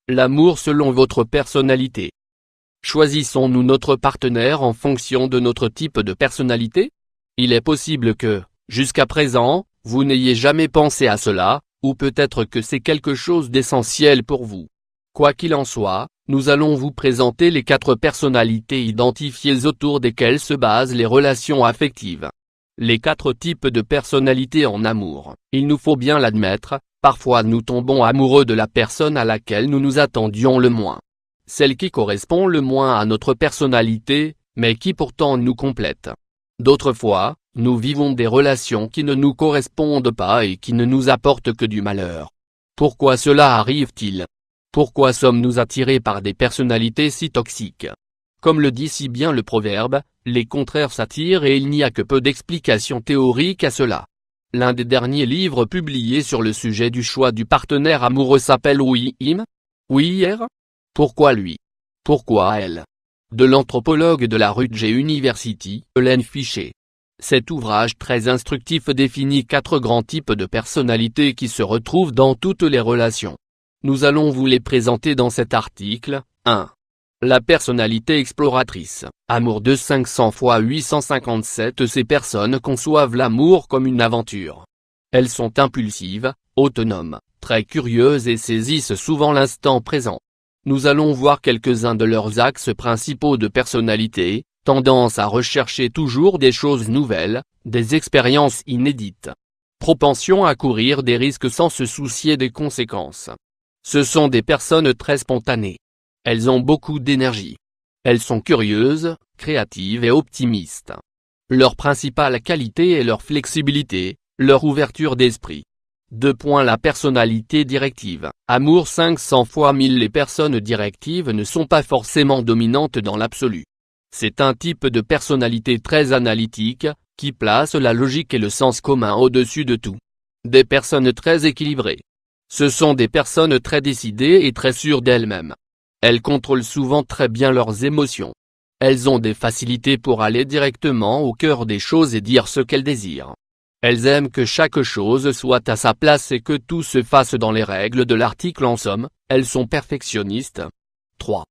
L'amour selon votre personnalité. Choisissons-nous notre partenaire en fonction de notre type de personnalité? Il est possible que, jusqu'à présent, vous n'ayez jamais pensé à cela, ou peut-être que c'est quelque chose d'essentiel pour vous. Quoi qu'il en soit, nous allons vous présenter les 4 personnalités identifiées autour desquelles se basent les relations affectives. Les 4 types de personnalités en amour. Il nous faut bien l'admettre, parfois nous tombons amoureux de la personne à laquelle nous nous attendions le moins. Celle qui correspond le moins à notre personnalité, mais qui pourtant nous complète. D'autres fois, nous vivons des relations qui ne nous correspondent pas et qui ne nous apportent que du malheur. Pourquoi cela arrive-t-il? Pourquoi sommes-nous attirés par des personnalités si toxiques? Comme le dit si bien le proverbe, les contraires s'attirent et il n'y a que peu d'explications théoriques à cela. L'un des derniers livres publiés sur le sujet du choix du partenaire amoureux s'appelle Oui him? Oui hier? Pourquoi lui? Pourquoi elle? De l'anthropologue de la Rutgers University, Hélène Fichet. Cet ouvrage très instructif définit 4 grands types de personnalités qui se retrouvent dans toutes les relations. Nous allons vous les présenter dans cet article. 1. La personnalité exploratrice. Amour de 500 x 857. Ces personnes conçoivent l'amour comme une aventure. Elles sont impulsives, autonomes, très curieuses et saisissent souvent l'instant présent. Nous allons voir quelques-uns de leurs axes principaux de personnalité, tendance à rechercher toujours des choses nouvelles, des expériences inédites. Propension à courir des risques sans se soucier des conséquences. Ce sont des personnes très spontanées. Elles ont beaucoup d'énergie. Elles sont curieuses, créatives et optimistes. Leur principale qualité est leur flexibilité, leur ouverture d'esprit. 2. La personnalité directive. Amour 500 x 1000. Les personnes directives ne sont pas forcément dominantes dans l'absolu. C'est un type de personnalité très analytique, qui place la logique et le sens commun au-dessus de tout. Des personnes très équilibrées. Ce sont des personnes très décidées et très sûres d'elles-mêmes. Elles contrôlent souvent très bien leurs émotions. Elles ont des facilités pour aller directement au cœur des choses et dire ce qu'elles désirent. Elles aiment que chaque chose soit à sa place et que tout se fasse dans les règles de l'article. En somme, elles sont perfectionnistes. 3.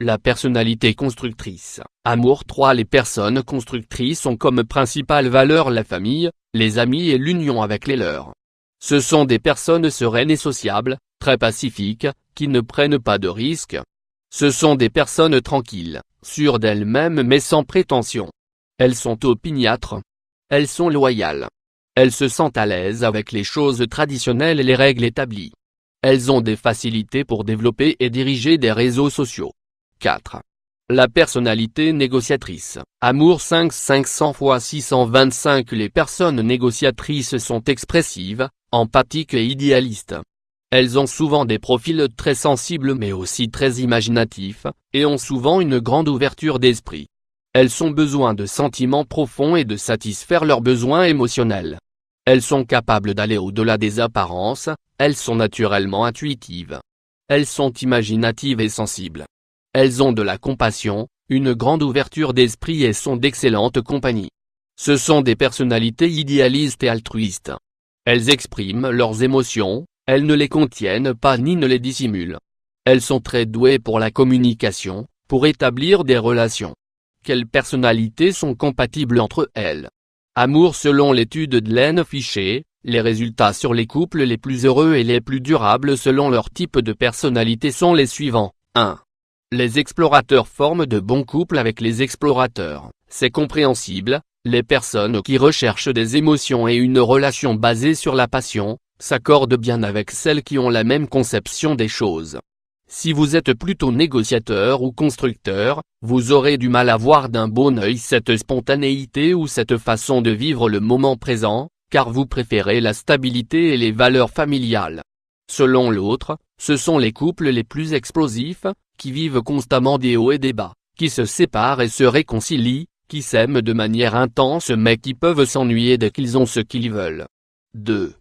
La personnalité constructrice. Amour 3. Les personnes constructrices ont comme principale valeur la famille, les amis et l'union avec les leurs. Ce sont des personnes sereines et sociables, très pacifiques, qui ne prennent pas de risques. Ce sont des personnes tranquilles, sûres d'elles-mêmes mais sans prétention. Elles sont opiniâtres. Elles sont loyales. Elles se sentent à l'aise avec les choses traditionnelles et les règles établies. Elles ont des facilités pour développer et diriger des réseaux sociaux. 4. La personnalité négociatrice. Amour 500 x 625. Les personnes négociatrices sont expressives, empathiques et idéalistes. Elles ont souvent des profils très sensibles mais aussi très imaginatifs, et ont souvent une grande ouverture d'esprit. Elles ont besoin de sentiments profonds et de satisfaire leurs besoins émotionnels. Elles sont capables d'aller au-delà des apparences, elles sont naturellement intuitives. Elles sont imaginatives et sensibles. Elles ont de la compassion, une grande ouverture d'esprit et sont d'excellente compagnie. Ce sont des personnalités idéalistes et altruistes. Elles expriment leurs émotions, elles ne les contiennent pas ni ne les dissimulent. Elles sont très douées pour la communication, pour établir des relations. Quelles personnalités sont compatibles entre elles? Amour. Selon l'étude d'Hélène Fichet, les résultats sur les couples les plus heureux et les plus durables selon leur type de personnalité sont les suivants. 1. Les explorateurs forment de bons couples avec les explorateurs. C'est compréhensible, les personnes qui recherchent des émotions et une relation basée sur la passion, s'accordent bien avec celles qui ont la même conception des choses. Si vous êtes plutôt négociateur ou constructeur, vous aurez du mal à voir d'un bon œil cette spontanéité ou cette façon de vivre le moment présent, car vous préférez la stabilité et les valeurs familiales. Selon l'autre, ce sont les couples les plus explosifs, qui vivent constamment des hauts et des bas, qui se séparent et se réconcilient, qui s'aiment de manière intense mais qui peuvent s'ennuyer dès qu'ils ont ce qu'ils veulent. 2.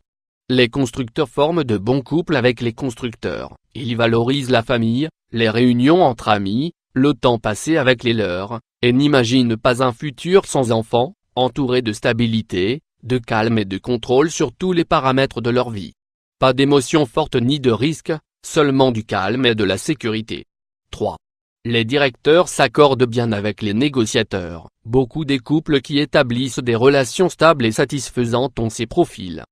Les constructeurs forment de bons couples avec les constructeurs. Ils valorisent la famille, les réunions entre amis, le temps passé avec les leurs, et n'imaginent pas un futur sans enfants, entouré de stabilité, de calme et de contrôle sur tous les paramètres de leur vie. Pas d'émotions fortes ni de risques, seulement du calme et de la sécurité. 3. Les directeurs s'accordent bien avec les négociateurs. Beaucoup des couples qui établissent des relations stables et satisfaisantes ont ces profils.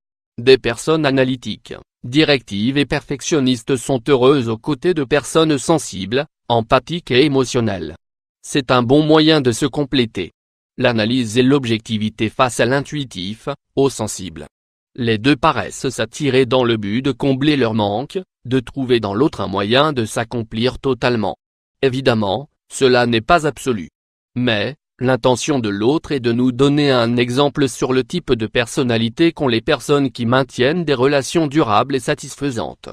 Des personnes analytiques, directives et perfectionnistes sont heureuses aux côtés de personnes sensibles, empathiques et émotionnelles. C'est un bon moyen de se compléter. L'analyse et l'objectivité face à l'intuitif, au sensible. Les deux paraissent s'attirer dans le but de combler leur manque, de trouver dans l'autre un moyen de s'accomplir totalement. Évidemment, cela n'est pas absolu. Mais, l'intention de l'autre est de nous donner un exemple sur le type de personnalité qu'ont les personnes qui maintiennent des relations durables et satisfaisantes.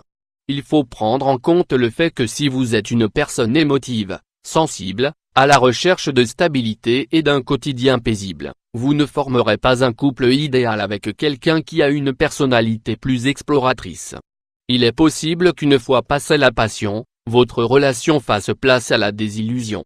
Il faut prendre en compte le fait que si vous êtes une personne émotive, sensible, à la recherche de stabilité et d'un quotidien paisible, vous ne formerez pas un couple idéal avec quelqu'un qui a une personnalité plus exploratrice. Il est possible qu'une fois passée la passion, votre relation fasse place à la désillusion.